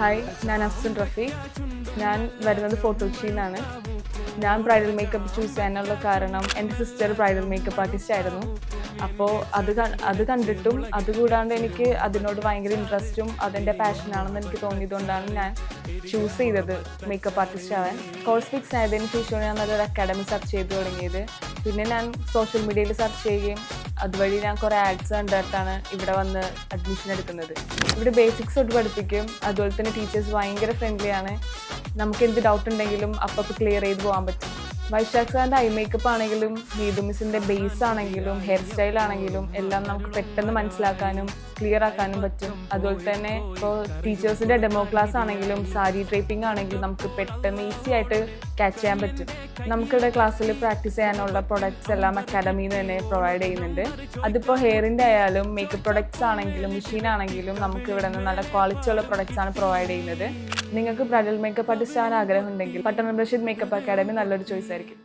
Hi, ഞാൻ അഫ്സൻ റഫി. ഞാൻ വരുന്നത് ഫോർട്ട് കൊച്ചിയിൽ നിന്നാണ്. ഞാൻ ബ്രൈഡൽ മേക്കപ്പ് ചൂസ് ചെയ്യാനുള്ള കാരണം എൻ്റെ സിസ്റ്റർ ബ്രൈഡൽ മേക്കപ്പ് ആർട്ടിസ്റ്റ് ആയിരുന്നു. അപ്പോൾ അത് കണ്ടിട്ടും അതുകൂടാണ്ട് എനിക്ക് അതിനോട് ഭയങ്കര ഇൻട്രസ്റ്റും അതെൻ്റെ പാഷനാണെന്ന് എനിക്ക് തോന്നിയതുകൊണ്ടാണ് ഞാൻ ചൂസ് ചെയ്തത് മേക്കപ്പ് ആർട്ടിസ്റ്റ് ആവാൻ. കോഴ്സ് ഫിക്സ് ആയതിനു ശേഷമാണ് ഞാൻ നല്ലൊരു അക്കാഡമി സെർച്ച് ചെയ്ത് തുടങ്ങിയത്. പിന്നെ ഞാൻ സോഷ്യൽ മീഡിയയിൽ സെർച്ച് ചെയ്യുകയും അതുവഴി ഞാൻ കുറേ ആഡ്സ് കണ്ടിട്ടാണ് ഇവിടെ വന്ന് അഡ്മിഷൻ എടുക്കുന്നത്. ഇവിടെ ബേസിക്സ് തൊട്ട് പഠിപ്പിക്കും. അതുപോലെ തന്നെ ടീച്ചേഴ്സ് ഭയങ്കര ഫ്രണ്ട്ലിയാണ്. നമുക്ക് എന്ത് ഡൗട്ട് ഉണ്ടെങ്കിലും അപ്പോൾ ക്ലിയർ ചെയ്ത് പോകാൻ പറ്റും. വൈശാഖ് സാറിൻ്റെ ഐ മേക്കപ്പ് ആണെങ്കിലും നീതു മിസ്സിൻ്റെ ബേസ് ആണെങ്കിലും ഹെയർ സ്റ്റൈൽ ആണെങ്കിലും എല്ലാം നമുക്ക് പെട്ടെന്ന് മനസ്സിലാക്കാനും ക്ലിയർ ആക്കാനും പറ്റും. അതുപോലെ തന്നെ ഇപ്പോൾ ടീച്ചേഴ്സിൻ്റെ ഡെമോ ക്ലാസ് ആണെങ്കിലും സാരി ഡ്രേപ്പിംഗ് ആണെങ്കിലും നമുക്ക് പെട്ടെന്ന് ഈസി ആയിട്ട് ക്യാച്ച് ചെയ്യാൻ പറ്റും. നമുക്കിവിടെ ക്ലാസ്സിൽ പ്രാക്ടീസ് ചെയ്യാനുള്ള പ്രൊഡക്ട്സ് എല്ലാം അക്കാഡമിയിൽ നിന്ന് തന്നെ പ്രൊവൈഡ് ചെയ്യുന്നുണ്ട്. അതിപ്പോൾ ഹെയറിൻ്റെ ആയാലും മേക്കപ്പ് പ്രൊഡക്ട്സ് ആണെങ്കിലും മെഷീൻ ആണെങ്കിലും നമുക്ക് ഇവിടെ നിന്ന് നല്ല ക്വാളിറ്റി ഉള്ള പ്രൊഡക്ട്സ് ആണ് പ്രൊവൈഡ് ചെയ്യുന്നത്. നിങ്ങൾക്ക് ബ്രൈഡൽ മേക്കപ്പ് ആർട്ടിസ്റ്റ് ആവാൻ ആഗ്രഹമുണ്ടെങ്കിൽ പട്ടണം റഷീദ് മേക്കപ്പ് അക്കാഡമി നല്ലൊരു ചോയ്സ് ആയിരിക്കും.